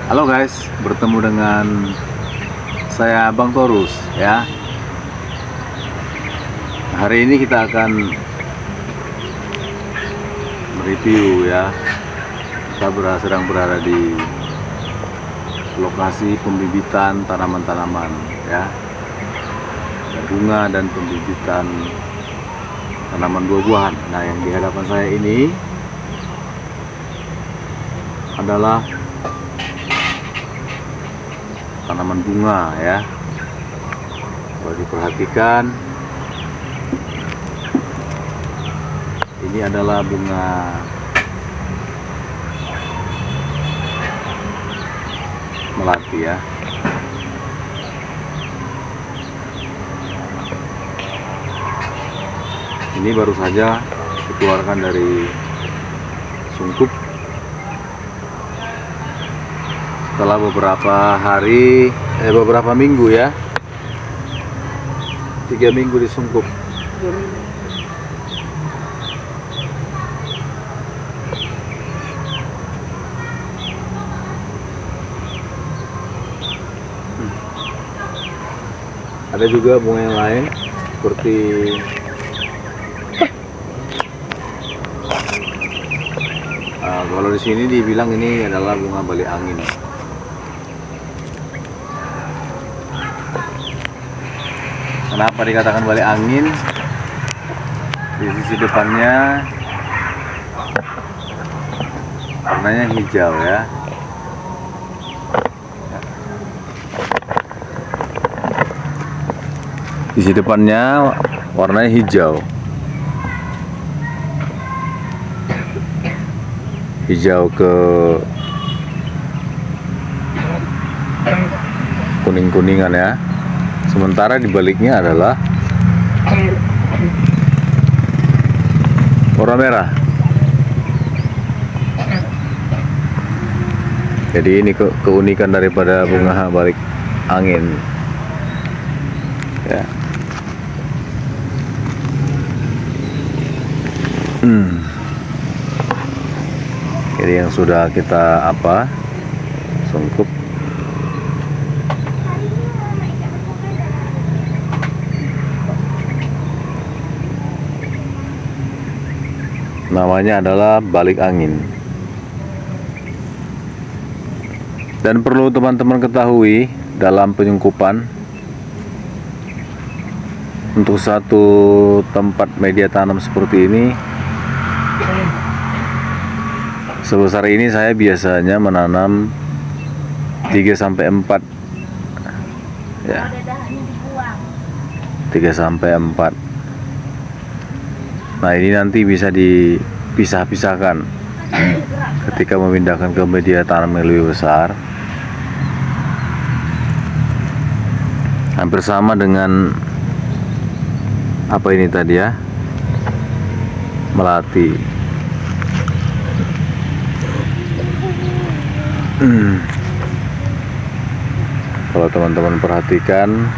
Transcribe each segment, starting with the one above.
Halo guys, bertemu dengan saya Bang Torus ya. Hari ini kita akan mereview ya. Kita sedang berada di lokasi pembibitan tanaman-tanaman ya. Ada bunga dan pembibitan tanaman buah-buahan. Nah, yang di hadapan saya ini adalah tanaman bunga ya. Kalau diperhatikan, ini adalah bunga melati ya. Ini baru saja dikeluarkan dari sungkup setelah beberapa minggu ya, 3 minggu disungkup. Ada juga bunga yang lain seperti kalau di sini dibilang ini adalah bunga balik angin. Kenapa dikatakan balik angin? Di sisi depannya warnanya hijau ya. Di sisi depannya warnanya hijau. Hijau ke kuning-kuningan ya. Sementara di baliknya adalah warna merah. Jadi ini keunikan daripada bunga balik angin ya. Jadi yang sudah kita sungkup. Namanya adalah balik angin. Dan perlu teman-teman ketahui, dalam penyungkupan untuk satu tempat media tanam seperti ini, sebesar ini saya biasanya menanam 3-4 ya. 3-4. Nah, ini nanti bisa dipisah-pisahkan ketika memindahkan ke media tanam yang lebih besar. Hampir sama dengan apa ini tadi ya, melati. Kalau teman-teman perhatikan,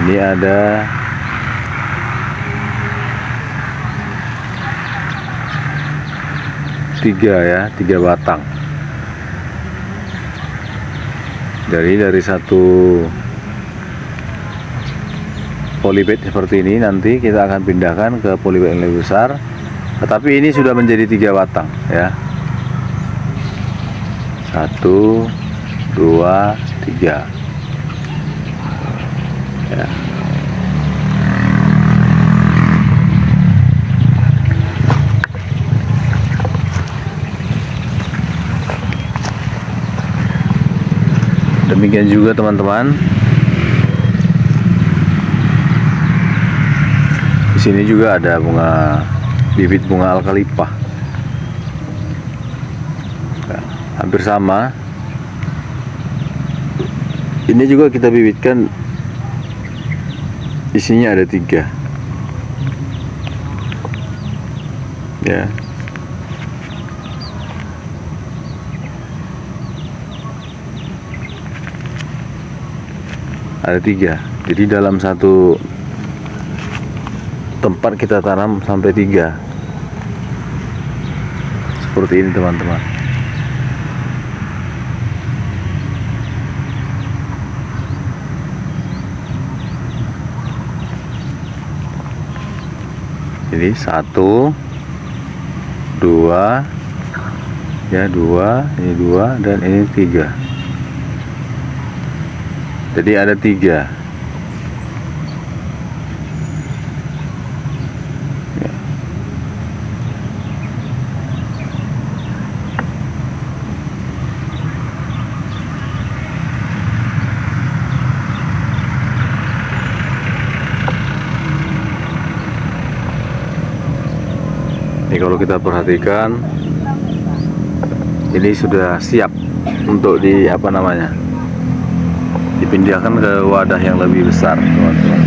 ini ada tiga batang. Dari satu polybag seperti ini, nanti kita akan pindahkan ke polybag yang lebih besar. Tetapi ini sudah menjadi 3 batang ya. 1, 2, 3 ya. Demikian juga teman-teman. Di sini juga ada bibit bunga alkalipah. Hampir sama. Ini juga kita bibitkan. Isinya ada 3. Ya. Ada 3. Jadi dalam satu tempat kita tanam sampai 3. Seperti ini teman-teman. Ini 1, 2, ya 2, ini 2 dan ini 3. Jadi ada 3. Ya. Ini kalau kita perhatikan, ini sudah siap untuk dipindahkan ke wadah yang lebih besar, teman-teman.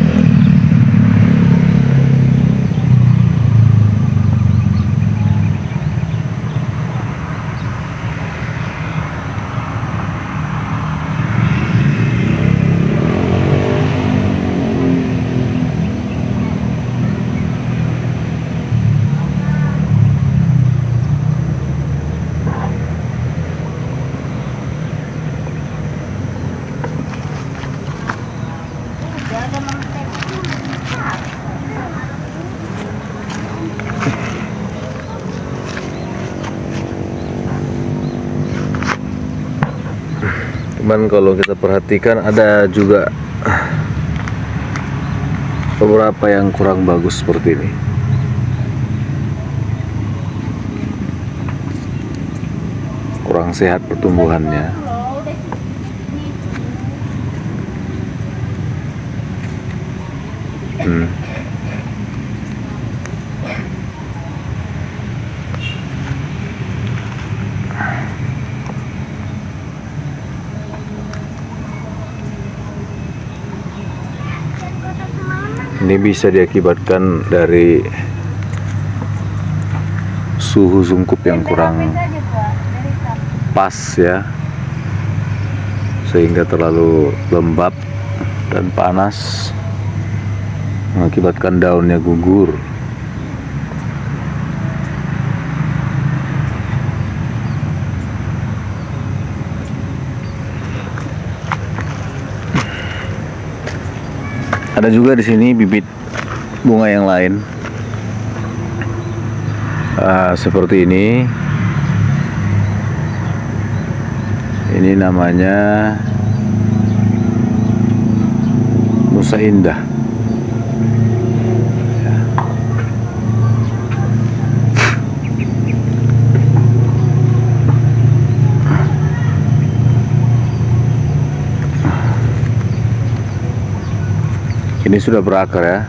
Cuman kalau kita perhatikan ada juga beberapa yang kurang bagus seperti ini. Kurang sehat pertumbuhannya. Ini bisa diakibatkan dari suhu sungkup yang kurang pas ya, sehingga terlalu lembab dan panas mengakibatkan daunnya gugur. Ada juga di sini bibit bunga yang lain, seperti ini. Ini namanya Nusa Indah. Ini sudah berakar ya.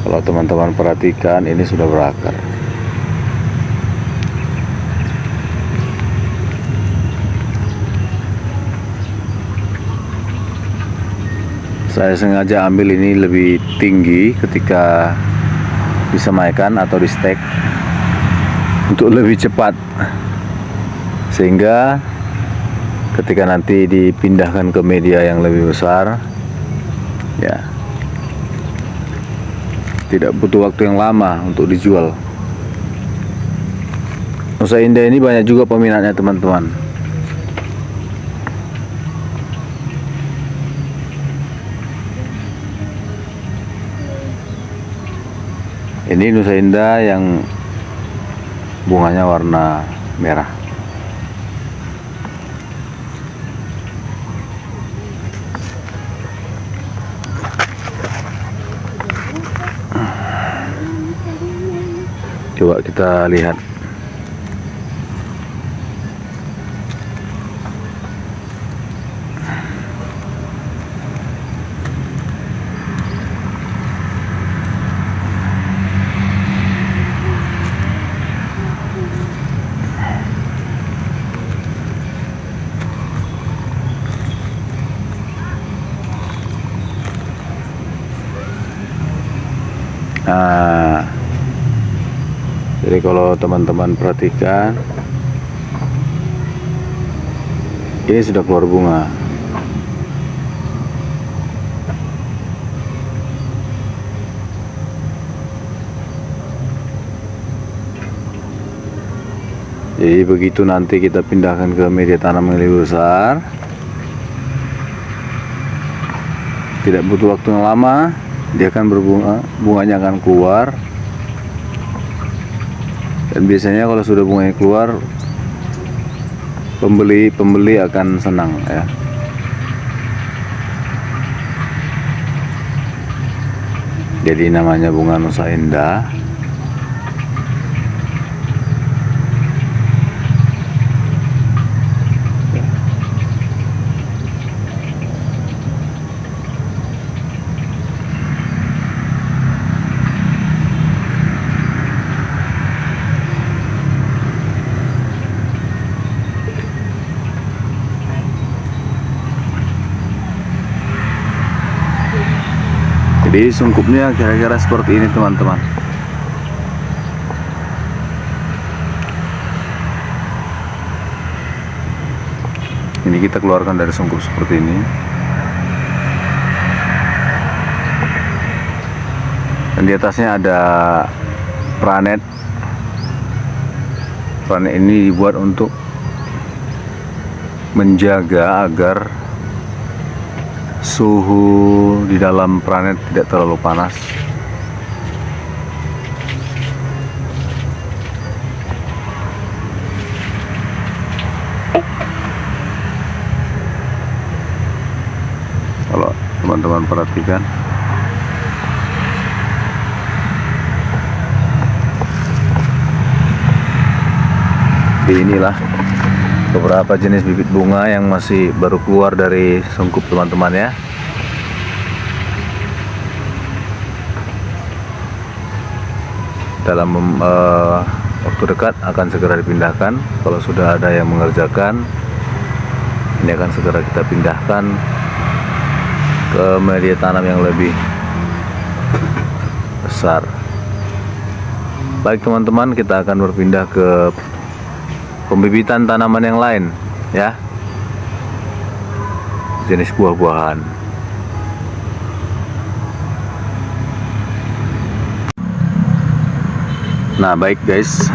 Kalau teman-teman perhatikan, ini sudah berakar. Saya sengaja ambil ini lebih tinggi ketika disemaikan atau di stek untuk lebih cepat, sehingga ketika nanti dipindahkan ke media yang lebih besar, ya tidak butuh waktu yang lama untuk dijual. Nusa Indah ini banyak juga peminatnya, teman-teman. Ini Nusa Indah yang bunganya warna merah. Coba kita lihat. Nah, jadi kalau teman-teman perhatikan, ini sudah keluar bunga. Jadi begitu nanti kita pindahkan ke media tanam yang lebih besar, tidak butuh waktu yang lama, dia akan berbunga, bunganya akan keluar. Dan biasanya kalau sudah bunganya keluar, pembeli akan senang ya. Jadi namanya bunga Nusa Indah. Jadi sungkupnya kira-kira seperti ini teman-teman. Ini kita keluarkan dari sungkup seperti ini. Dan di atasnya ada planet. Planet ini dibuat untuk menjaga agar suhu di dalam planet tidak terlalu panas. Kalau teman-teman perhatikan, inilah beberapa jenis bibit bunga yang masih baru keluar dari sungkup teman-teman ya. Dalam waktu dekat akan segera dipindahkan. Kalau sudah ada yang mengerjakan, ini akan segera kita pindahkan ke media tanam yang lebih besar. Baik teman-teman, kita akan berpindah ke pembibitan tanaman yang lain ya, jenis buah-buahan. Nah baik guys,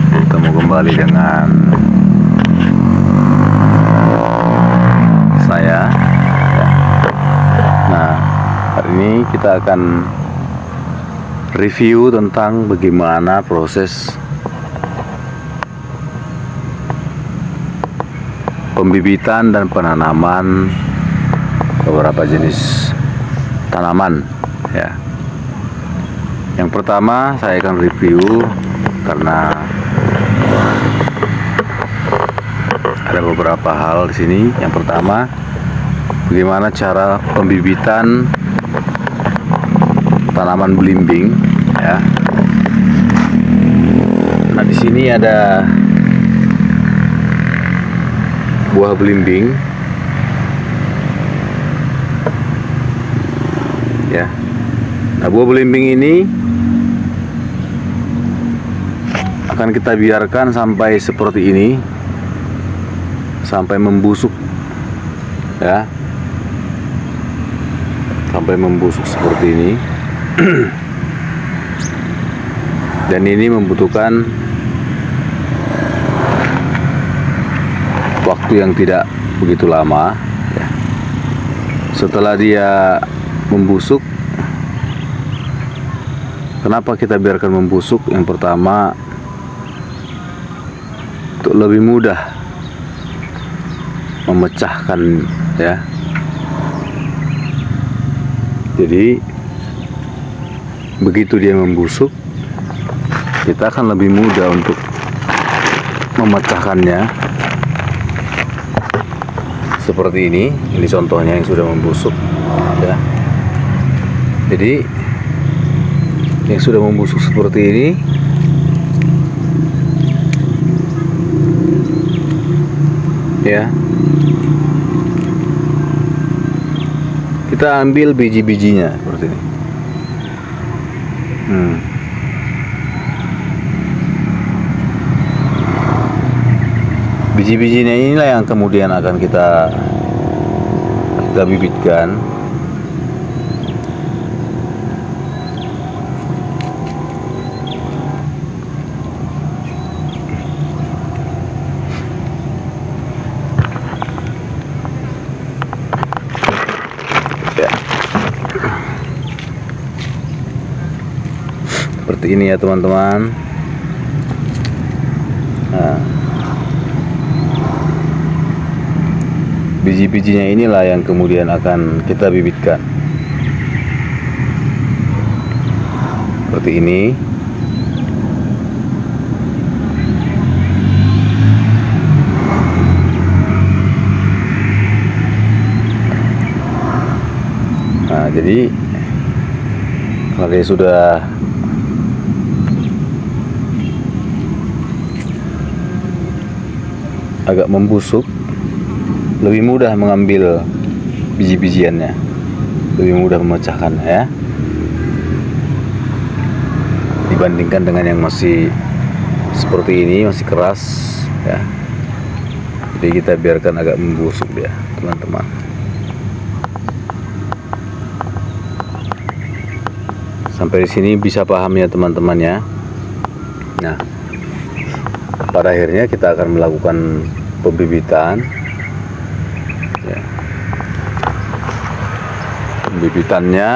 ketemu kembali dengan saya. Nah hari ini kita akan review tentang bagaimana proses pembibitan dan penanaman beberapa jenis tanaman ya. Yang pertama saya akan review karena ada beberapa hal di sini. Yang pertama, bagaimana cara pembibitan tanaman belimbing ya. Nah di sini ada buah belimbing ya. Nah buah belimbing ini akan kita biarkan sampai seperti ini, sampai membusuk ya, sampai membusuk seperti ini. Dan ini membutuhkan waktu yang tidak begitu lama ya. Setelah dia membusuk, kenapa kita biarkan membusuk? Yang pertama, untuk lebih mudah memecahkan ya. Jadi begitu dia membusuk, kita akan lebih mudah untuk memecahkannya. Seperti ini contohnya yang sudah membusuk ya. Jadi yang sudah membusuk seperti ini ya, kita ambil biji-bijinya seperti ini. Biji-bijinya inilah yang kemudian akan kita bibitkan. seperti ini ya teman-teman. Nah, biji-bijinya inilah yang kemudian akan kita bibitkan seperti ini. Nah, jadi kalau dia sudah agak membusuk, lebih mudah mengambil biji-bijiannya, lebih mudah memecahkannya ya, dibandingkan dengan yang masih seperti ini, masih keras ya. Jadi kita biarkan agak membusuk dia teman-teman. Sampai di sini bisa paham ya teman-teman ya. Nah, pada akhirnya kita akan melakukan pembibitan ya. Pembibitannya,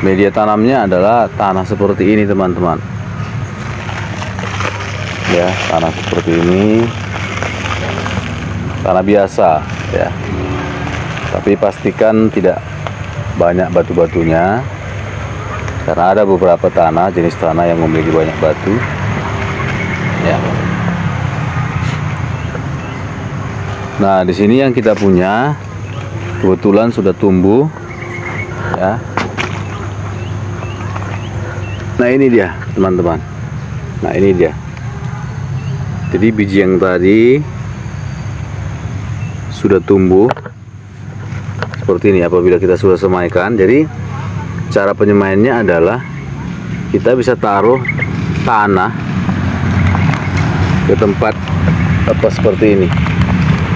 media tanamnya adalah tanah seperti ini teman-teman ya, tanah seperti ini, tanah biasa ya, tapi pastikan tidak banyak batu-batunya, karena ada beberapa tanah, jenis tanah yang memiliki banyak batu ya. Nah, di sini yang kita punya kebetulan sudah tumbuh ya. Nah, ini dia teman-teman. Nah, ini dia. Jadi biji yang tadi sudah tumbuh seperti ini apabila kita sudah semaikan. Jadi cara penyemaiannya adalah kita bisa taruh tanah ke tempat apa seperti ini,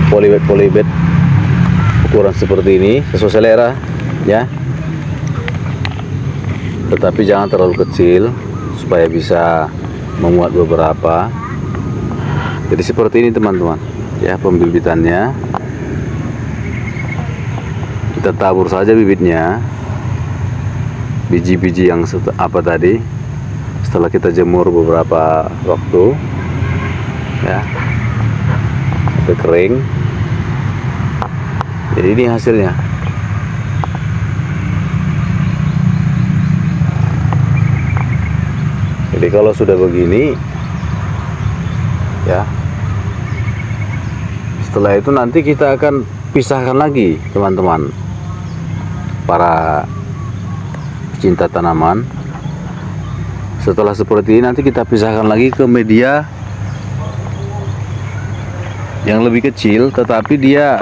polybag ukuran seperti ini sesuai selera ya, tetapi jangan terlalu kecil supaya bisa memuat beberapa. Jadi seperti ini teman-teman ya pembibitannya. Kita tabur saja bibitnya, biji-biji yang apa tadi, setelah kita jemur beberapa waktu ya sampai kering. Jadi ini hasilnya. Jadi kalau sudah begini ya, setelah itu nanti kita akan pisahkan lagi teman-teman, para cinta tanaman. Setelah seperti ini nanti kita pisahkan lagi ke media yang lebih kecil, tetapi dia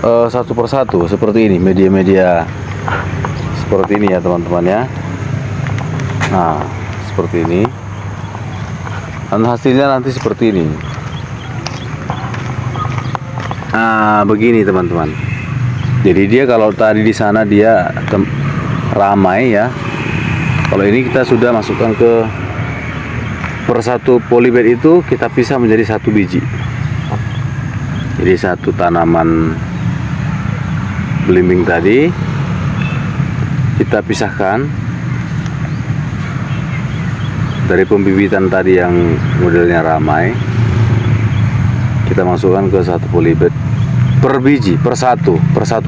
satu persatu seperti ini, media-media seperti ini ya teman-teman ya. Nah, seperti ini, dan hasilnya nanti seperti ini. Nah, begini teman-teman. Jadi dia kalau tadi di sana dia ramai ya, kalau ini kita sudah masukkan ke per satu polybag itu kita pisah menjadi satu biji. Jadi satu tanaman belimbing tadi kita pisahkan dari pembibitan tadi yang modelnya ramai, kita masukkan ke satu polybag per biji, per satu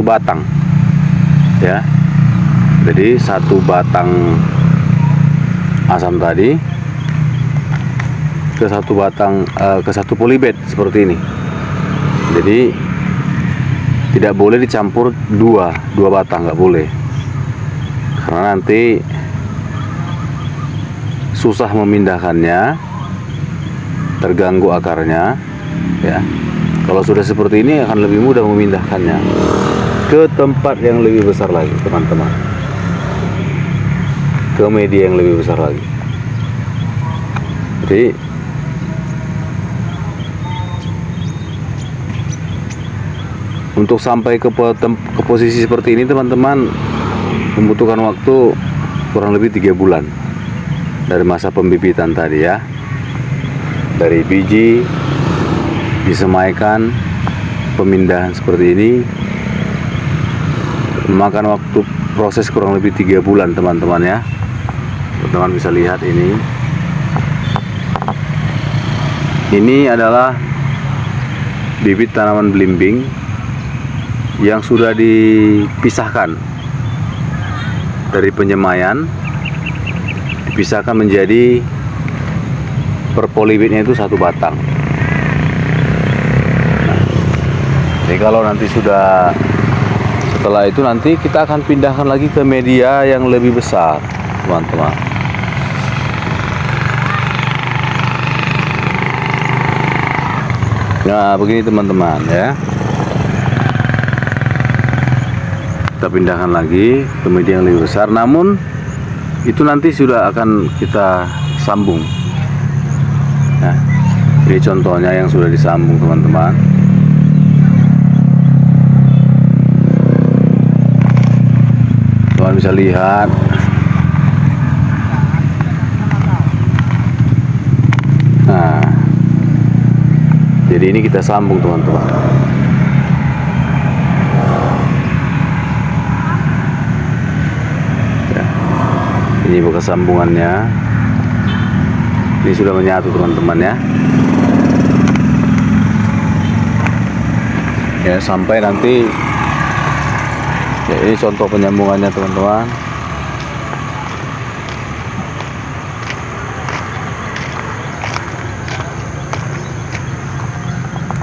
batang ya. Jadi satu batang asam tadi ke satu batang ke satu polybag seperti ini. Jadi tidak boleh dicampur dua batang, nggak boleh, karena nanti susah memindahkannya, terganggu akarnya ya. Kalau sudah seperti ini akan lebih mudah memindahkannya ke tempat yang lebih besar lagi teman-teman, ke media yang lebih besar lagi. Jadi untuk sampai ke posisi seperti ini teman-teman membutuhkan waktu kurang lebih 3 bulan dari masa pembibitan tadi ya. Dari biji disemaikan, pemindahan seperti ini memakan waktu proses kurang lebih 3 bulan teman-teman ya. Teman-teman bisa lihat ini adalah bibit tanaman belimbing yang sudah dipisahkan dari penyemaian, dipisahkan menjadi per polybitnya itu 1 batang. Jadi kalau nanti setelah itu nanti kita akan pindahkan lagi ke media yang lebih besar teman-teman. Nah begini teman-teman ya, kita pindahkan lagi ke media yang lebih besar, namun itu nanti sudah akan kita sambung. Nah, ini contohnya yang sudah disambung teman-teman. Teman bisa lihat. Nah, jadi ini kita sambung teman-teman. Ya, ini bekas sambungannya. Ini sudah menyatu teman-teman ya. Ya sampai nanti ya, ini contoh penyambungannya teman-teman.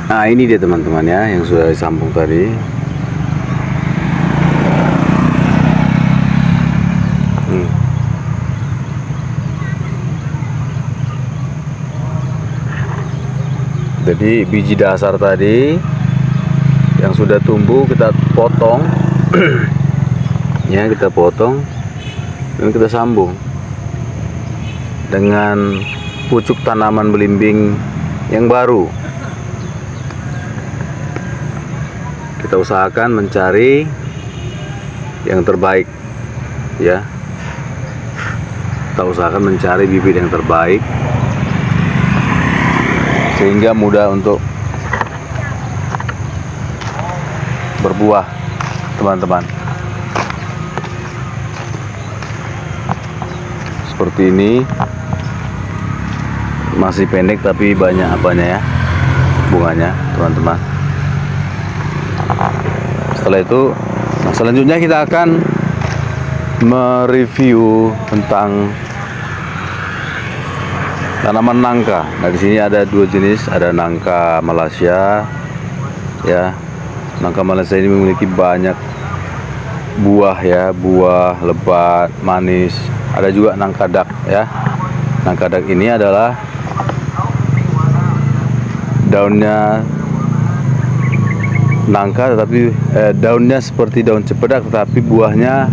Nah ini dia teman-teman ya, yang sudah disambung tadi. Jadi biji dasar tadi yang sudah tumbuh kita potong ya, kita potong dan kita sambung dengan pucuk tanaman belimbing yang baru. Kita usahakan mencari yang terbaik ya, kita usahakan mencari bibit yang terbaik sehingga mudah untuk berbuah teman-teman. Seperti ini, masih pendek tapi banyak apanya ya, bunganya teman-teman. Setelah itu, nah selanjutnya kita akan mereview tentang tanaman nangka. Nah di sini ada 2 jenis, ada nangka Malaysia ya. Nangka Malaysia ini memiliki banyak buah ya, buah lebat, manis. Ada juga nangka dak ya. Nangka dak ini adalah daunnya nangka tetapi daunnya seperti daun cempedak tetapi buahnya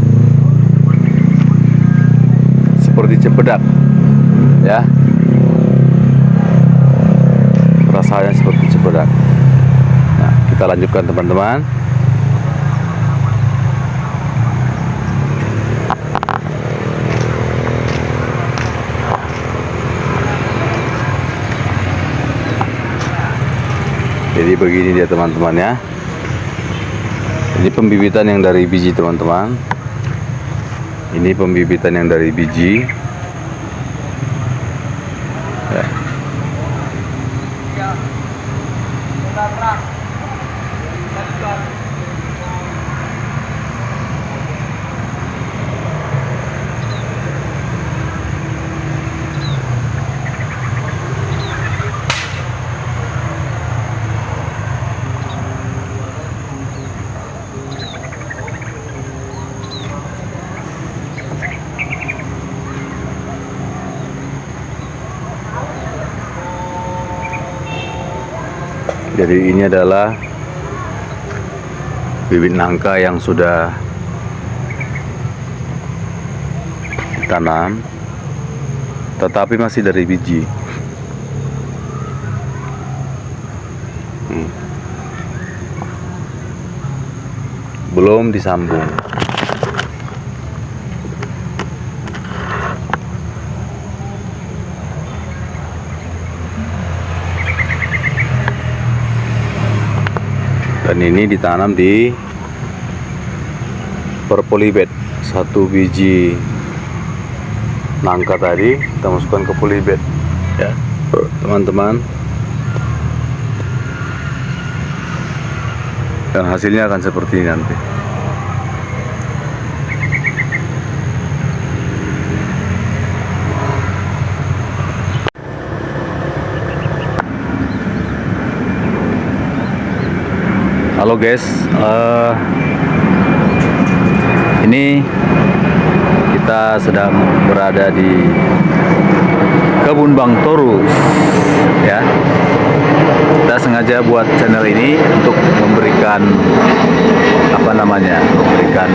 seperti cempedak ya. Rasanya seperti cempedak. Nah, kita lanjutkan teman-teman. Jadi begini dia teman-teman ya. Ini pembibitan yang dari biji teman-teman. Ini pembibitan yang dari biji. Ya. Jadi ini adalah bibit nangka yang sudah ditanam tetapi masih dari biji. Belum disambung. Dan ini ditanam di per polybed. satu biji nangka tadi kita masukkan ke polybag ya teman-teman, dan hasilnya akan seperti ini nanti. Halo guys, ini kita sedang berada di kebun Bang Torus ya. Kita sengaja buat channel ini untuk memberikan memberikan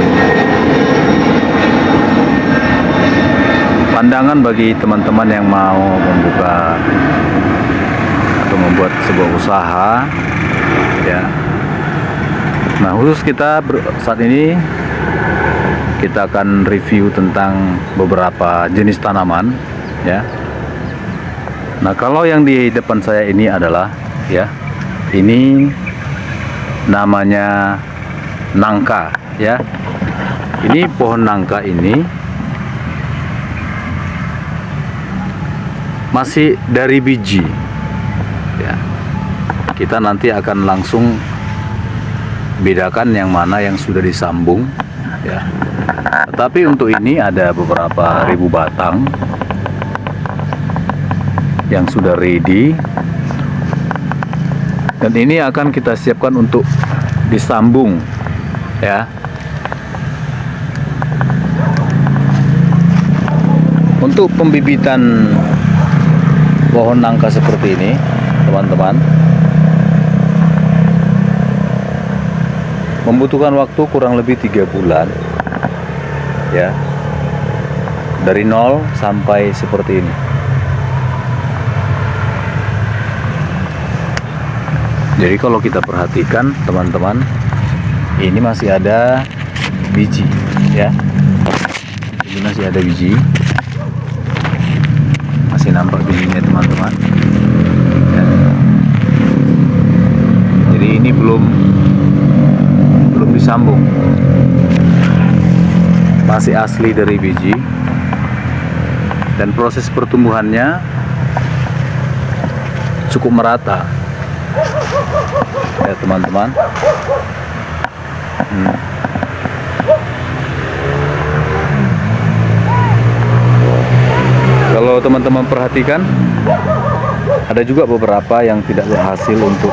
pandangan bagi teman-teman yang mau membuka atau membuat sebuah usaha ya. Nah, khusus kita saat ini kita akan review tentang beberapa jenis tanaman ya. Nah, kalau yang di depan saya ini adalah ya, ini namanya nangka ya. Ini pohon nangka ini masih dari biji ya. Kita nanti akan langsung bedakan yang mana yang sudah disambung ya. Tetapi untuk ini ada beberapa ribu batang yang sudah ready, dan ini akan kita siapkan untuk disambung ya. Untuk pembibitan pohon nangka seperti ini teman-teman, membutuhkan waktu kurang lebih 3 bulan ya, dari nol sampai seperti ini. Jadi kalau kita perhatikan teman-teman, ini masih ada biji ya, ini masih ada biji, masih nampak bijinya teman-teman ya. Jadi ini belum disambung, masih asli dari biji, dan proses pertumbuhannya cukup merata ya teman-teman. Kalau teman-teman perhatikan, ada juga beberapa yang tidak berhasil untuk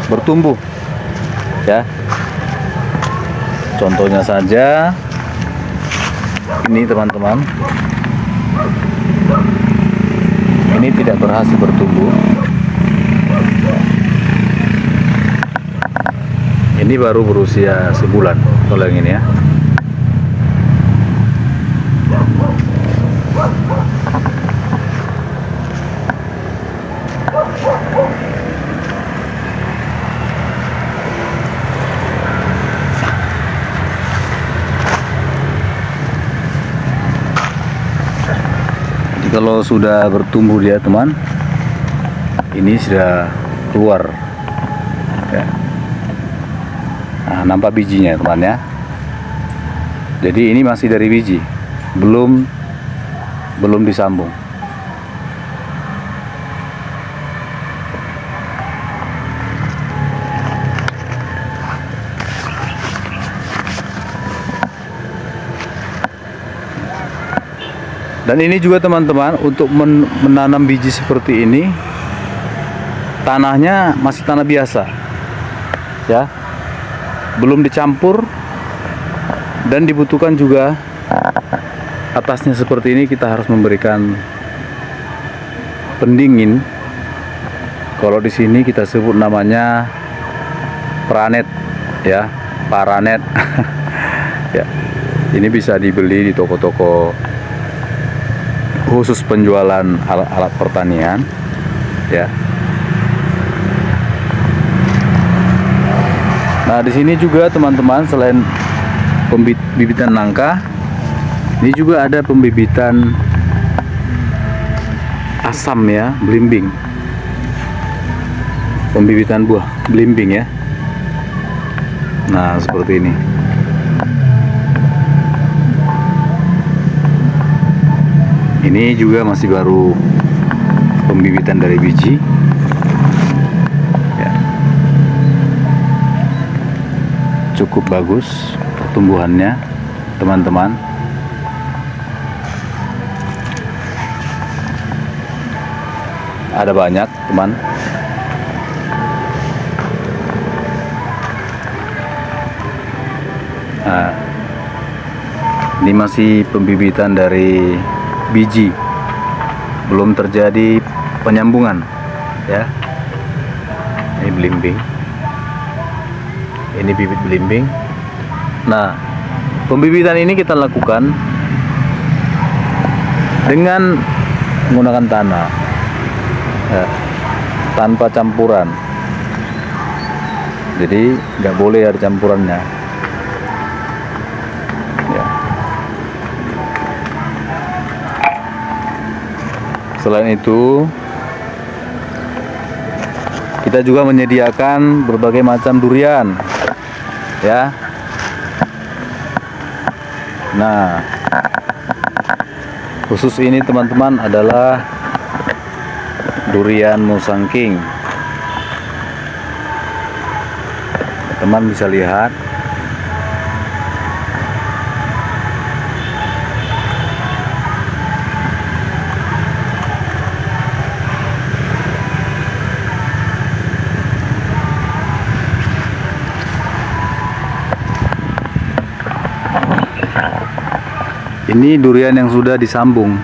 bertumbuh ya. Contohnya saja ini teman-teman, ini tidak berhasil bertumbuh. Ini baru berusia sebulan kalau yang ini ya. Kalau sudah bertumbuh dia teman, ini sudah keluar ya. Nah, nampak bijinya teman ya. Jadi ini masih dari biji, belum disambung. Dan ini juga teman-teman, untuk menanam biji seperti ini, tanahnya masih tanah biasa ya, belum dicampur, dan dibutuhkan juga atasnya seperti ini kita harus memberikan pendingin. Kalau di sini kita sebut namanya paranet ya, paranet ya. Ini bisa dibeli di toko-toko khusus penjualan alat-alat pertanian ya. Nah, di sini juga teman-teman, selain pembibitan nangka, ini juga ada pembibitan asam ya, belimbing. Pembibitan buah belimbing ya. Nah, seperti ini. Ini juga masih baru pembibitan dari biji ya. Cukup bagus pertumbuhannya teman-teman. Ada banyak teman. Nah, ini masih pembibitan dari biji, belum terjadi penyambungan ya. Ini belimbing, ini bibit belimbing. Nah, pembibitan ini kita lakukan dengan menggunakan tanah ya, tanpa campuran. Jadi nggak boleh ada campurannya ya. Selain itu, kita juga menyediakan berbagai macam durian ya. Nah, khusus ini teman-teman adalah durian Musangking. Teman bisa lihat. Ini durian yang sudah disambung.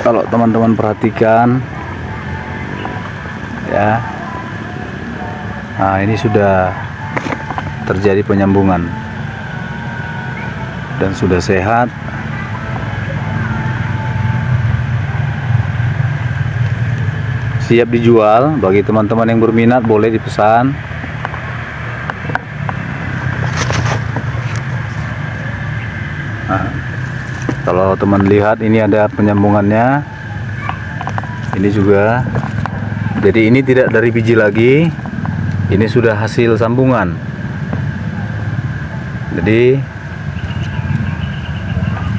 Kalau teman-teman perhatikan ya, nah ini sudah terjadi penyambungan dan sudah sehat. Siap dijual. Bagi teman-teman yang berminat boleh dipesan. Nah, kalau teman lihat ini ada penyambungannya. Ini juga. Jadi ini tidak dari biji lagi. Ini sudah hasil sambungan. Jadi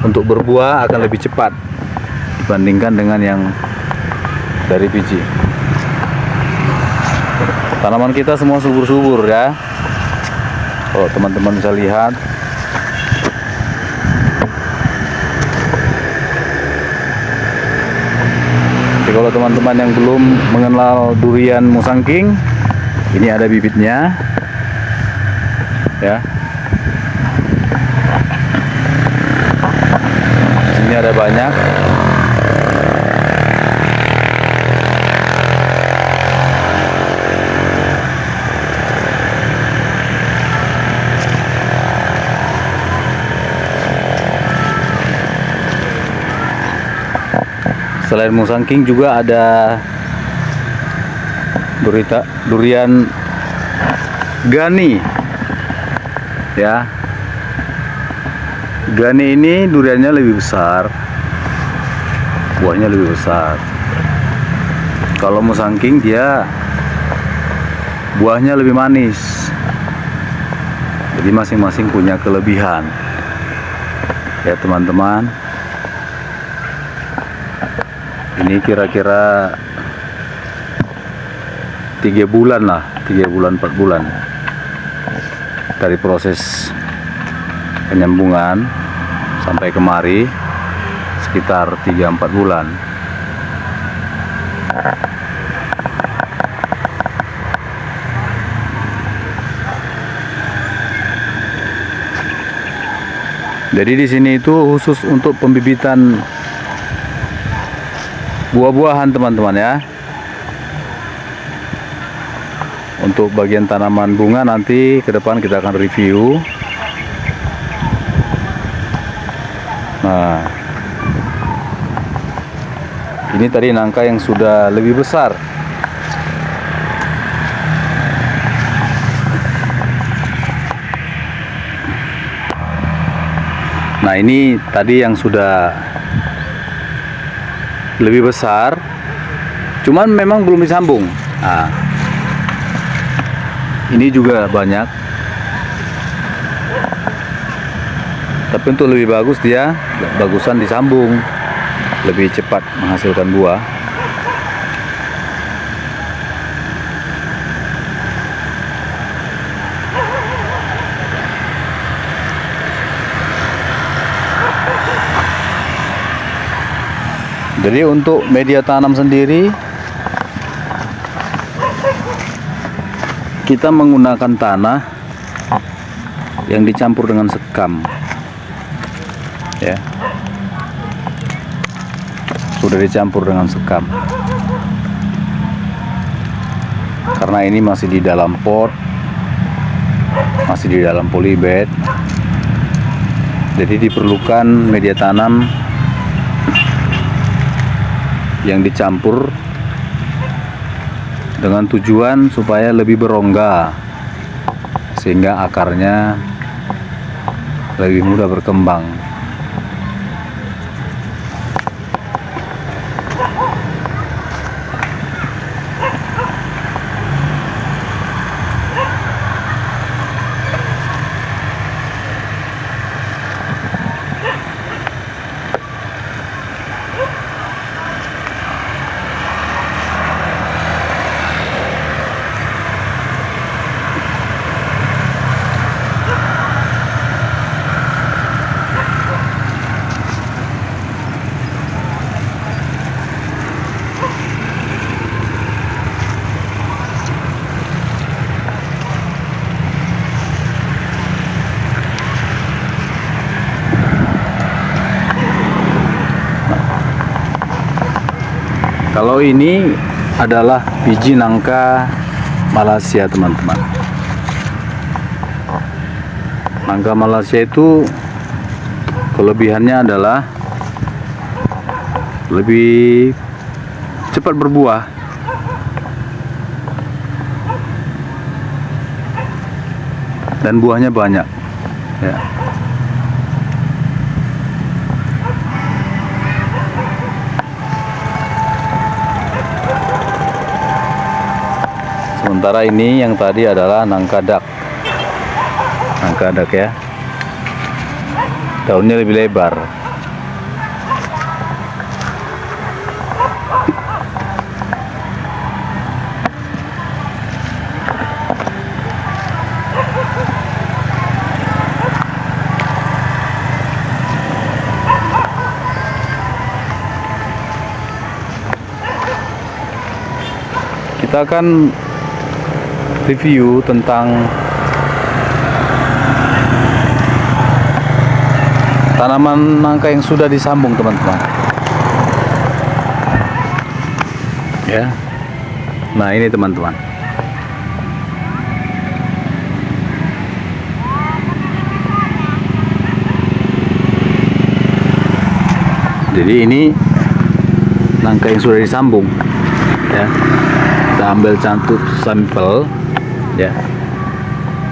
untuk berbuah akan lebih cepat dibandingkan dengan yang dari biji. Tanaman kita semua subur-subur ya. Kalau teman-teman bisa lihat. Jadi kalau teman-teman yang belum mengenal durian Musangking, ini ada bibitnya ya. Ini ada banyak. Selain Musangking juga ada durian Gani ya. Gani ini duriannya lebih besar, buahnya lebih besar. Kalau Musangking dia buahnya lebih manis. Jadi masing-masing punya kelebihan ya teman-teman. Ini kira-kira 3 bulan lah, 3 bulan 4 bulan dari proses penyambungan sampai kemari, sekitar 3-4 bulan. Jadi di sini itu khusus untuk pembibitan buah-buahan teman-teman ya. Untuk bagian tanaman bunga nanti ke depan kita akan review. Nah, ini tadi nangka yang sudah lebih besar. Nah, ini tadi yang sudah lebih besar, cuman memang belum disambung. Nah, ini juga banyak. Tapi untuk lebih bagus dia bagusan disambung, lebih cepat menghasilkan buah. Jadi untuk media tanam sendiri kita menggunakan tanah yang dicampur dengan sekam, ya, sudah dicampur dengan sekam. Karena ini masih di dalam pot, masih di dalam polybag, jadi diperlukan media tanam yang dicampur dengan tujuan supaya lebih berongga, sehingga akarnya lebih mudah berkembang. Kalau ini adalah biji nangka Malaysia, teman-teman. Nangka Malaysia itu kelebihannya adalah lebih cepat berbuah, dan buahnya banyak, ya. Sementara ini yang tadi adalah nangka dak. Nangka dak, ya. Daunnya lebih lebar. Kita akan review tentang tanaman nangka yang sudah disambung, teman-teman, ya. Nah, ini teman-teman, jadi ini nangka yang sudah disambung, ya. Kita ambil cantuk sampel, ya.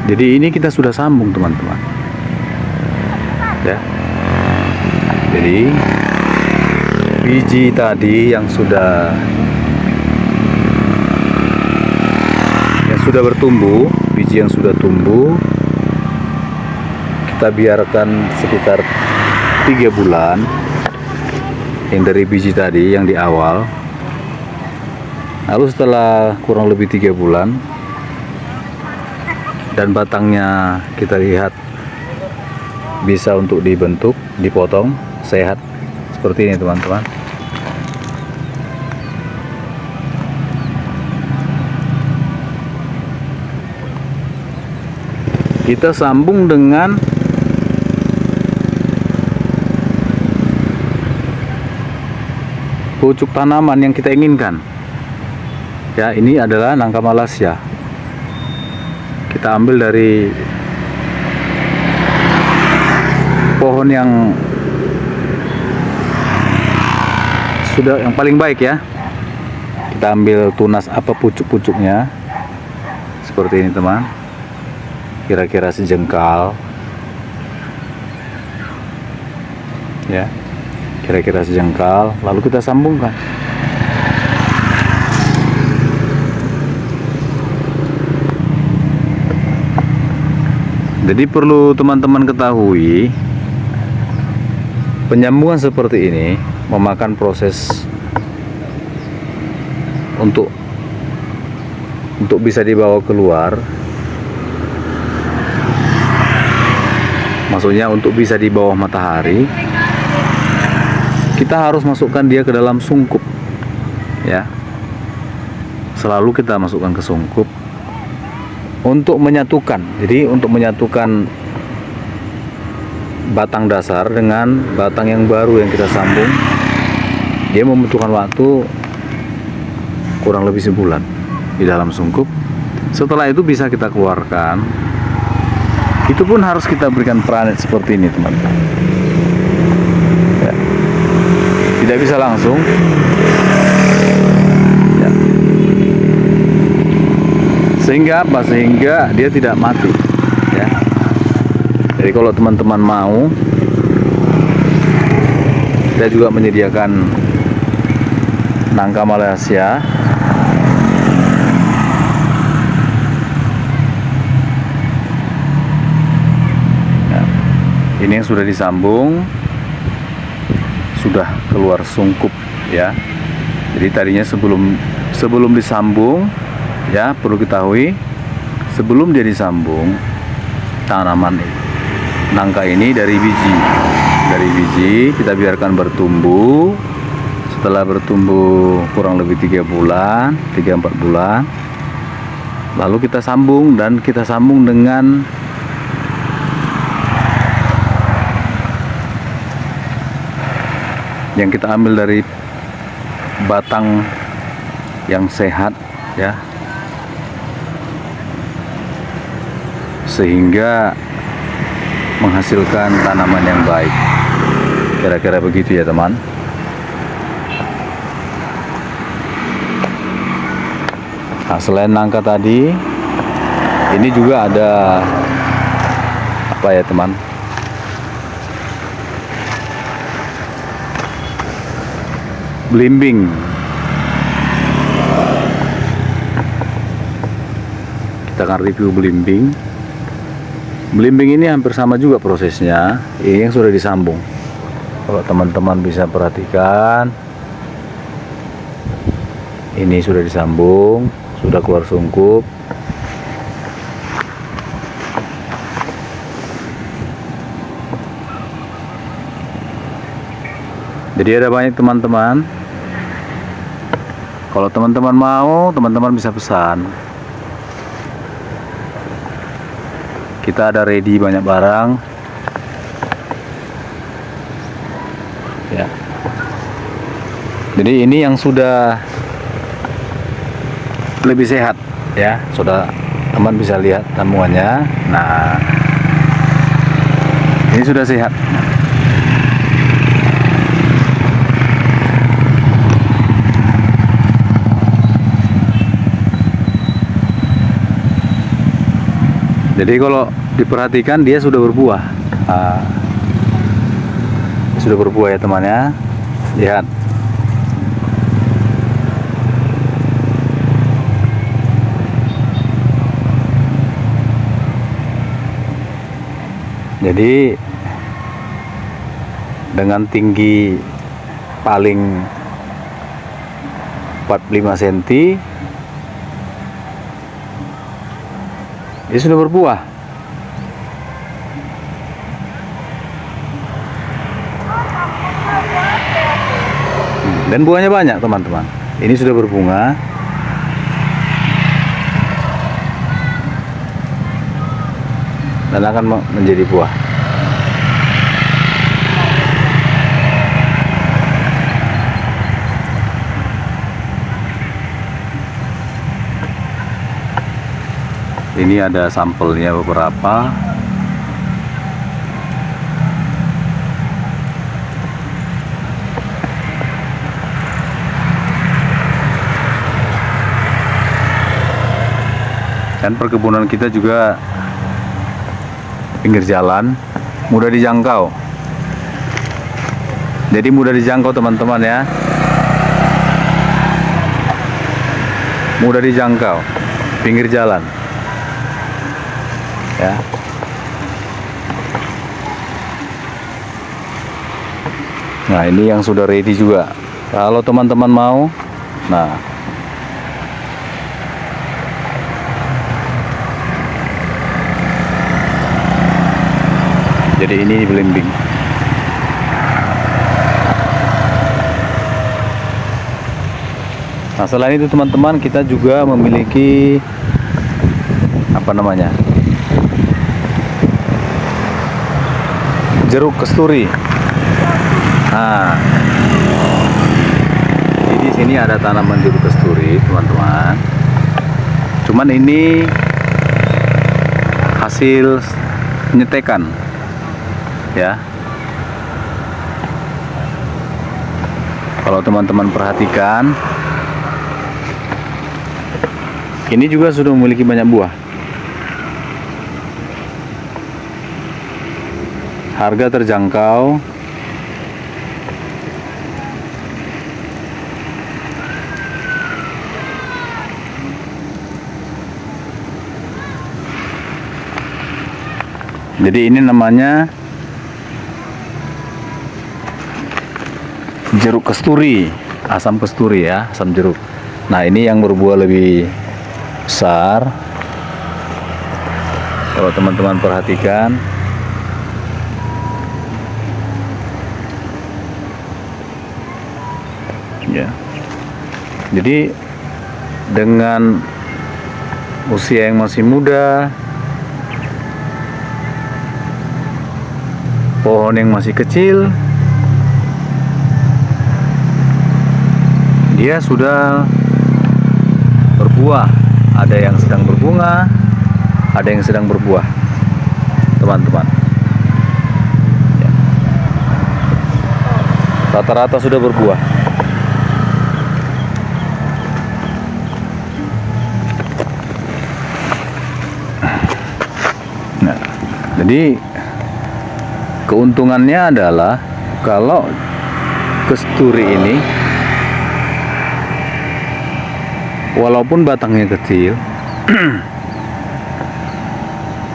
Jadi ini kita sudah sambung, teman-teman, ya. Jadi biji tadi yang sudah bertumbuh, biji yang sudah tumbuh, kita biarkan sekitar 3 bulan yang dari biji tadi yang di awal. Lalu setelah kurang lebih 3 bulan dan batangnya kita lihat bisa untuk dibentuk, dipotong, sehat seperti ini, teman-teman. Kita sambung dengan pucuk tanaman yang kita inginkan. Ya, ini adalah nangka Malaysia. Kita ambil dari pohon yang paling baik, ya. Kita ambil tunas apa pucuk-pucuknya seperti ini, teman. Kira-kira sejengkal, ya. Kira-kira sejengkal, lalu kita sambungkan. Jadi perlu teman-teman ketahui Penyambungan seperti ini memakan proses untuk bisa dibawa keluar. Maksudnya untuk bisa di bawah matahari, kita harus masukkan dia ke dalam sungkup, ya. Selalu kita masukkan ke sungkup untuk menyatukan. Jadi untuk menyatukan batang dasar dengan batang yang baru yang kita sambung, dia membutuhkan waktu kurang lebih sebulan di dalam sungkup. Setelah itu bisa kita keluarkan. Itu pun harus kita berikan pranet seperti ini, teman-teman, ya. Tidak bisa langsung, ya. Sehingga apa? Sehingga dia tidak mati, ya. Jadi kalau teman-teman mau, kita juga menyediakan nangka Malaysia. Ini yang sudah disambung, sudah keluar sungkup, ya. Jadi tadinya sebelum disambung, ya, perlu ketahui, sebelum dia disambung, tanaman nangka ini dari biji kita biarkan bertumbuh. Setelah bertumbuh kurang lebih 3-4 bulan, lalu kita sambung, dan kita sambung dengan yang kita ambil dari batang yang sehat, ya, sehingga menghasilkan tanaman yang baik. Kira-kira begitu, ya, teman. Nah, selain nangka tadi, ini juga ada apa, ya, teman? Belimbing. Kita akan review belimbing. Belimbing ini hampir sama juga prosesnya. Ini yang sudah disambung. Kalau teman-teman bisa perhatikan, ini sudah disambung, sudah keluar sungkup. Jadi ada banyak teman-teman. Kalau teman-teman mau, teman-teman bisa pesan. Kita ada ready banyak barang, ya. Jadi ini yang sudah lebih sehat, ya. Sudah, teman bisa lihat sambungannya. Nah, ini sudah sehat. Jadi kalau diperhatikan, dia sudah berbuah. Nah, sudah berbuah, ya, teman, ya. Lihat. Jadi dengan tinggi paling 45 cm, dia sudah berbuah. Dan buahnya banyak, teman-teman. Ini sudah berbunga. Dan akan menjadi buah. Ini ada sampelnya beberapa. Dan perkebunan kita juga pinggir jalan, mudah dijangkau. Jadi mudah dijangkau, teman-teman, ya. Mudah dijangkau, pinggir jalan, ya. Nah, ini yang sudah ready juga. Kalau teman-teman mau, nah jadi ini belimbing. Nah, selain itu teman-teman, kita juga memiliki apa namanya, jeruk kasturi. Nah, jadi di sini ada tanaman jeruk kasturi, teman-teman. Cuman ini hasil penyetekan, ya. Kalau teman-teman perhatikan, ini juga sudah memiliki banyak buah. Harga terjangkau. Jadi ini namanya jeruk kasturi, asam kasturi ya, asam jeruk. Nah, ini yang berbuah lebih besar. Kalau teman-teman perhatikan, ya. Jadi dengan usia yang masih muda, pohon yang masih kecil, dia sudah berbuah. Ada yang sedang berbunga, ada yang sedang berbuah, teman-teman. Ya. Rata-rata sudah berbuah. Nah, jadi keuntungannya adalah kalau kasturi ini walaupun batangnya kecil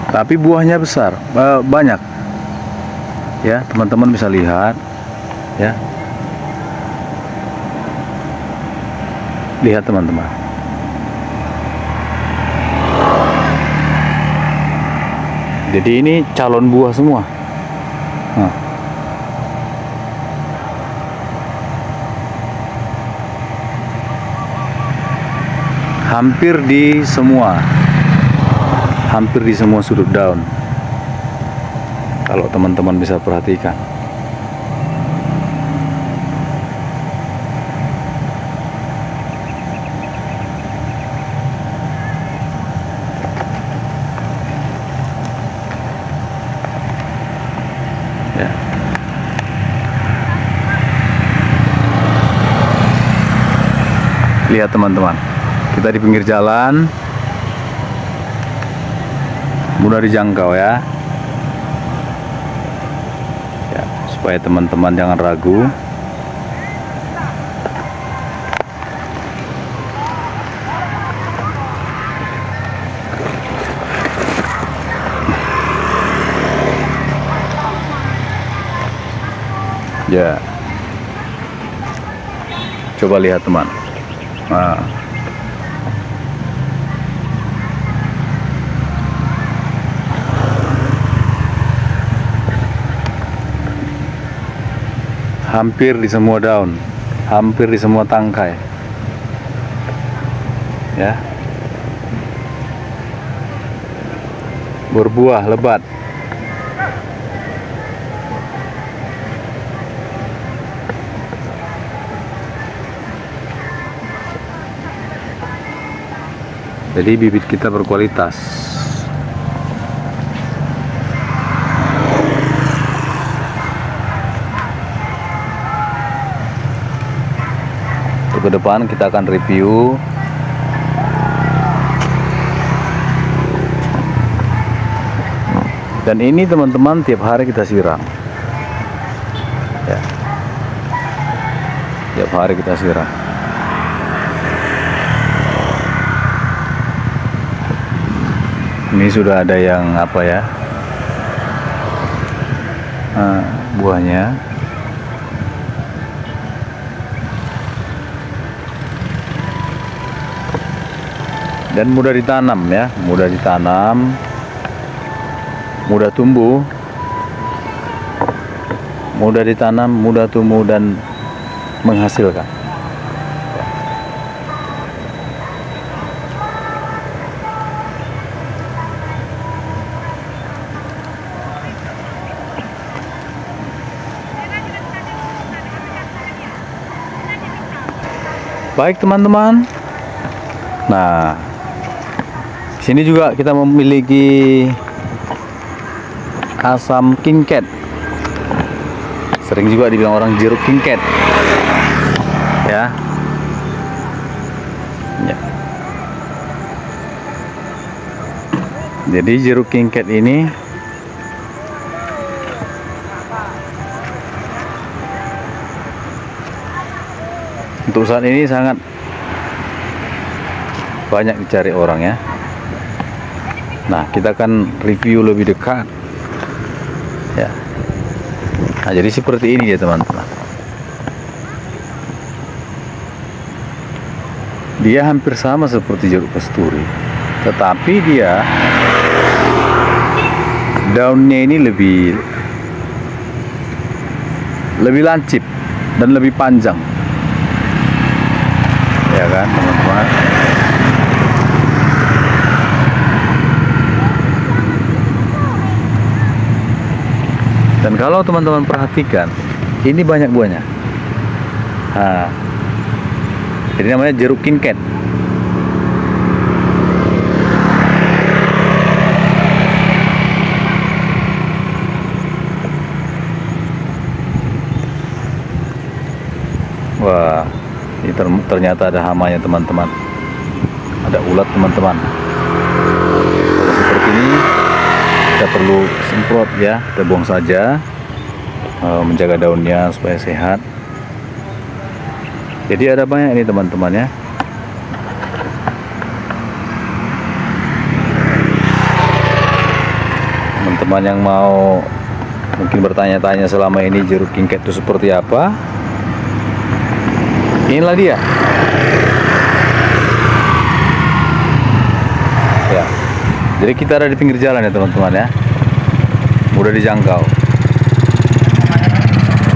tapi buahnya besar, banyak ya. Teman-teman bisa lihat ya, lihat teman-teman. Jadi ini calon buah semua. Nah. Hampir di semua sudut daun, kalau teman-teman bisa perhatikan. Ya. Lihat teman-teman, kita di pinggir jalan, mudah dijangkau ya. Ya, supaya teman-teman jangan ragu. Ya, coba lihat teman. Nah, hampir di semua daun, hampir di semua tangkai, ya, berbuah lebat. Jadi bibit kita berkualitas. Untuk ke depan kita akan review dan ini teman-teman tiap hari kita siram ya. Tiap hari kita siram. Ini sudah ada yang apa ya, buahnya. dan mudah ditanam ya, mudah ditanam, mudah tumbuh, mudah ditanam, mudah tumbuh dan menghasilkan. Baik teman-teman. Nah, sini juga kita memiliki asam king-cat. Sering juga dibilang orang jeruk king-cat. Ya. Ya. Jadi jeruk king-cat ini untuk saat ini sangat banyak dicari orang ya. Nah, kita akan review lebih dekat ya. Nah, jadi seperti ini ya teman-teman. Dia hampir sama seperti jeruk kasturi, tetapi dia daunnya ini lebih lancip dan lebih panjang. Ya kan teman-teman. Dan kalau teman-teman perhatikan, ini banyak buahnya. Nah, jadi namanya jeruk king-cat. Wah, ini ternyata ada hamanya teman-teman, ada ulat teman-teman. Kalau seperti ini kita perlu semprot ya, kita buang saja, menjaga daunnya supaya sehat. Jadi ada banyak ini teman-teman ya. Teman-teman yang mau mungkin bertanya-tanya selama ini jeruk king-cat itu seperti apa, inilah dia ya. Jadi kita ada di pinggir jalan ya teman-teman ya, mudah dijangkau ya,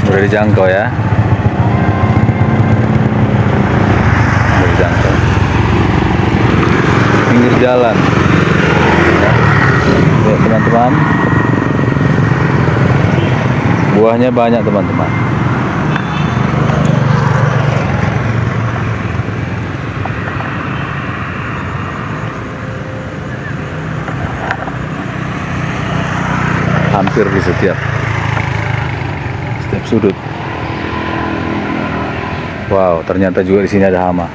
mudah dijangkau, pinggir jalan ya teman-teman. Buahnya banyak teman-teman. Hampir di setiap sudut. Wow, ternyata juga di sini ada hama.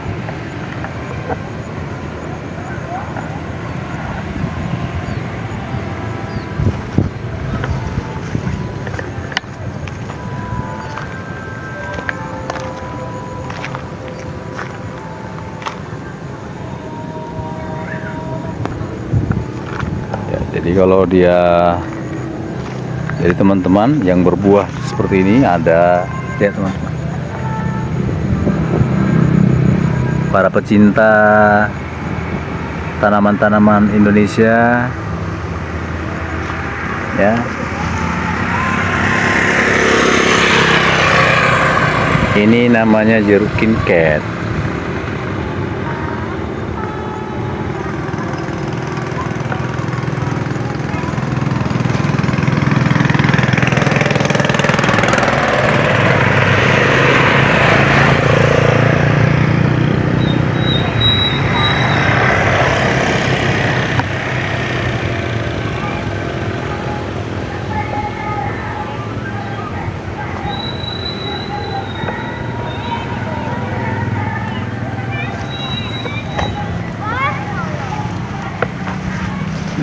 Ya, jadi kalau jadi teman-teman yang berbuah seperti ini ada ya teman-teman, para pecinta tanaman-tanaman Indonesia ya, ini namanya jeruk king-cat.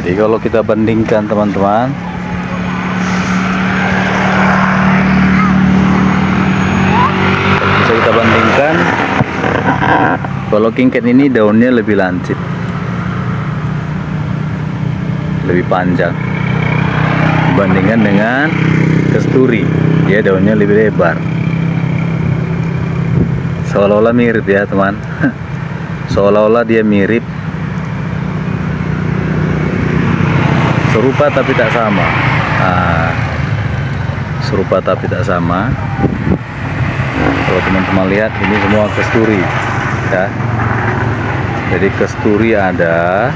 Jadi kalau kita bandingkan teman-teman, bisa kita bandingkan, kalau king-cat ini daunnya lebih lancip, lebih panjang dibandingkan dengan kasturi, dia daunnya lebih lebar. Seolah-olah mirip ya teman, seolah-olah dia mirip serupa tapi tak sama. Nah, serupa tapi tak sama. Kalau teman-teman lihat, ini semua kasturi ya. Jadi kasturi ada,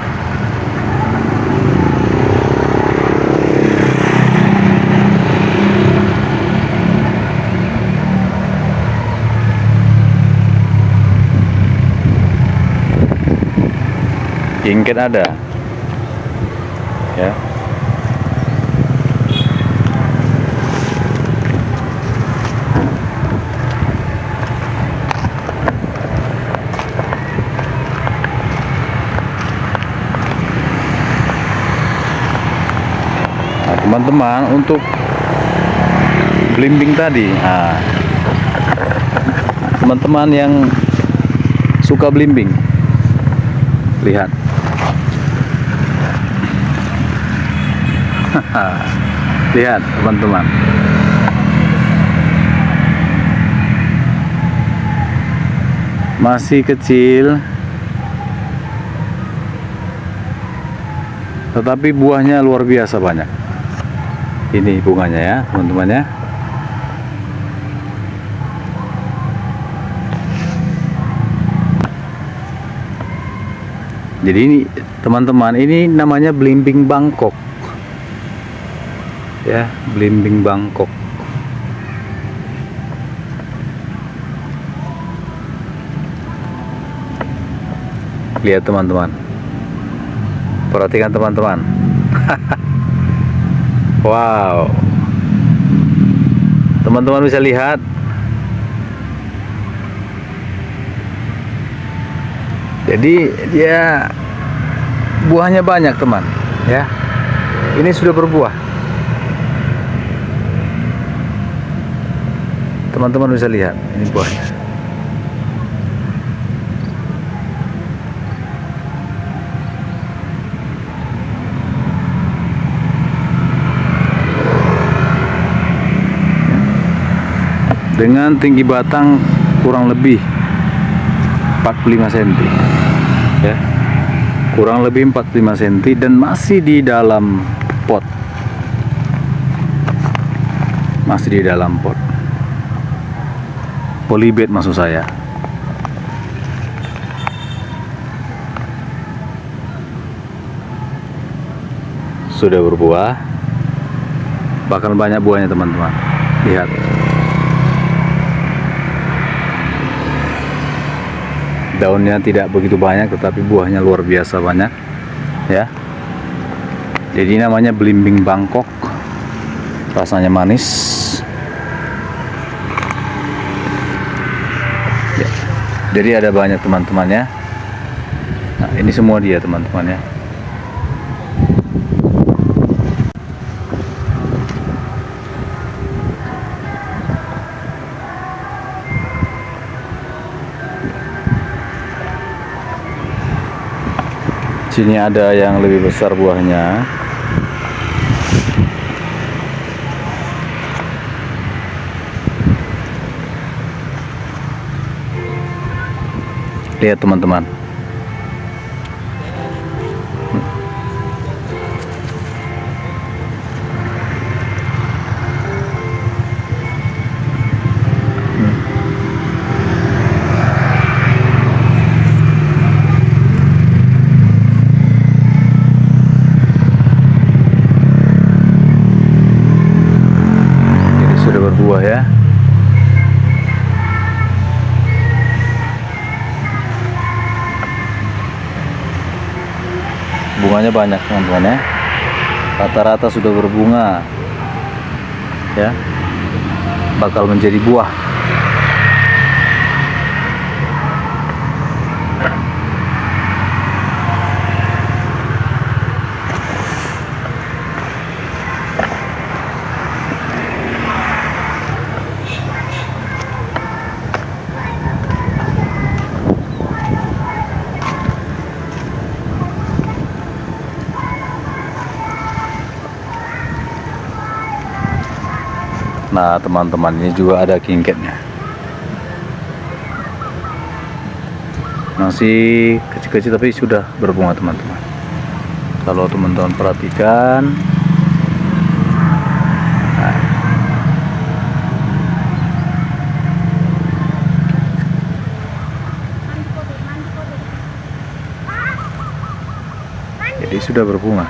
kingket ada ya. Nah, teman-teman, untuk belimbing tadi, nah, teman-teman yang suka belimbing, lihat. Lihat teman-teman, masih kecil tetapi buahnya luar biasa banyak. Ini bunganya ya teman-teman ya. Jadi ini teman-teman, ini namanya belimbing Bangkok ya, belimbing Bangkok. Lihat teman-teman, perhatikan teman-teman. Wow, teman-teman bisa lihat. Jadi dia buahnya banyak teman ya. Ini sudah berbuah. Teman-teman bisa lihat, ini buahnya. Dengan tinggi batang kurang lebih 45 cm ya. Kurang lebih 45 cm dan masih di dalam pot. Masih di dalam pot. Polybed maksud saya. Sudah berbuah. Bahkan banyak buahnya teman-teman. Lihat. Daunnya tidak begitu banyak tetapi buahnya luar biasa banyak ya. Jadi namanya belimbing Bangkok. Rasanya manis. Ya. Jadi ada banyak teman-teman ya. Nah, ini semua dia teman-teman ya. Sini ada yang lebih besar buahnya. Lihat teman-teman. Sudah berbuah ya. Bunganya banyak teman-teman ya. Rata-rata sudah berbunga ya. Bakal menjadi buah. Nah teman-teman, ini juga ada kingketnya. Masih kecil-kecil tapi sudah berbunga teman-teman. Kalau teman-teman perhatikan, nah, jadi sudah berbunga.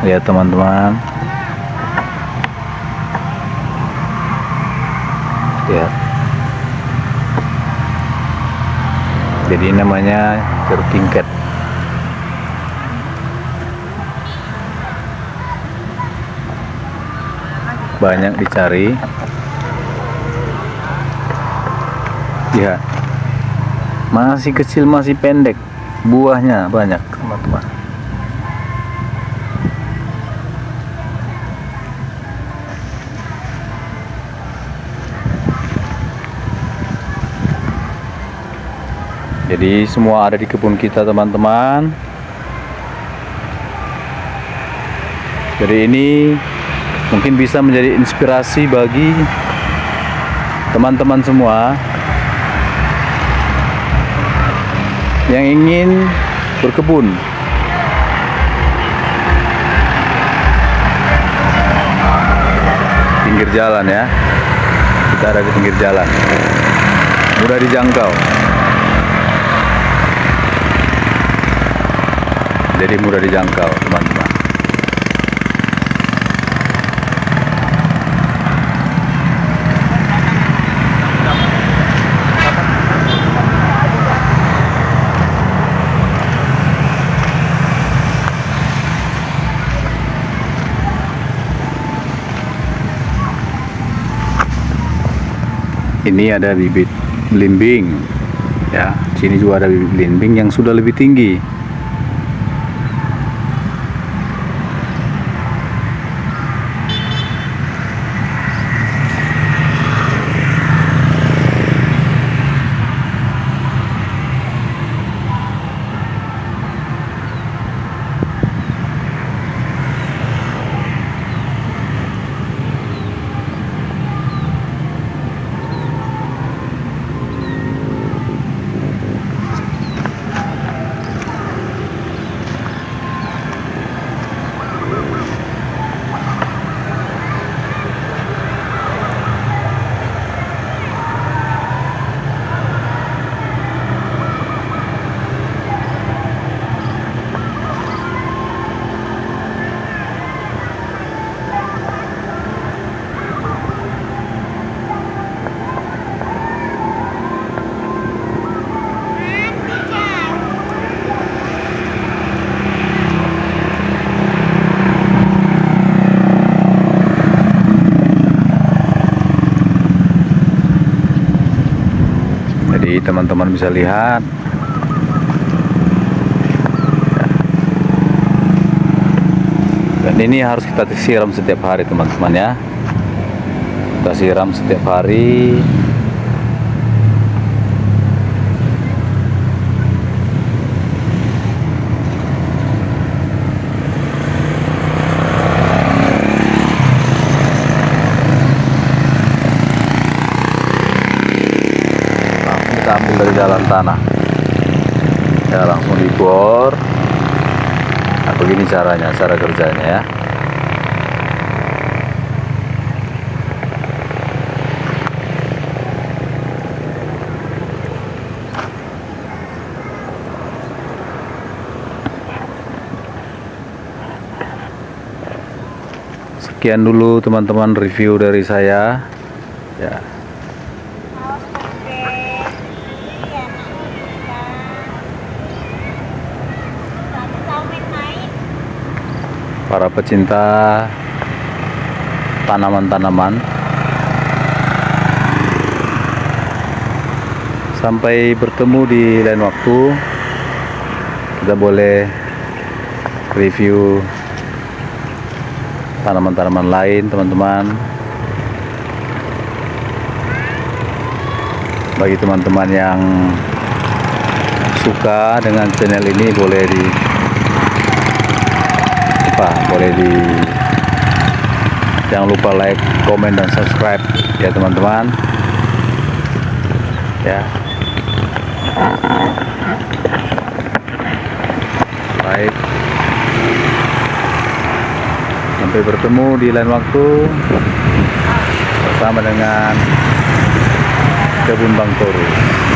Lihat teman-teman, lihat. Jadi namanya jeruk tingkat. Banyak dicari. Lihat, masih kecil, masih pendek, buahnya banyak teman-teman. Jadi semua ada di kebun kita teman-teman. Jadi ini mungkin bisa menjadi inspirasi bagi teman-teman semua yang ingin berkebun. Pinggir jalan ya. Kita ada di pinggir jalan. Mudah dijangkau. Jadi mudah dijangkau teman-teman. Ini ada bibit belimbing ya. Sini juga ada bibit belimbing yang sudah lebih tinggi. Jadi teman-teman bisa lihat dan ini harus kita siram setiap hari teman-teman ya. Kita siram setiap hari. Kita ambil dari dalam tanah ya, langsung dibor. Nah, begini caranya, cara kerjanya ya. Sekian dulu teman-teman review dari saya ya. Para pecinta tanaman-tanaman, sampai bertemu di lain waktu. Kita boleh review tanaman-tanaman lain teman-teman. Bagi teman-teman yang suka dengan channel ini boleh jangan lupa like, komen, dan subscribe ya teman-teman ya. Baik, sampai bertemu di lain waktu bersama dengan Kebun Bang Torus.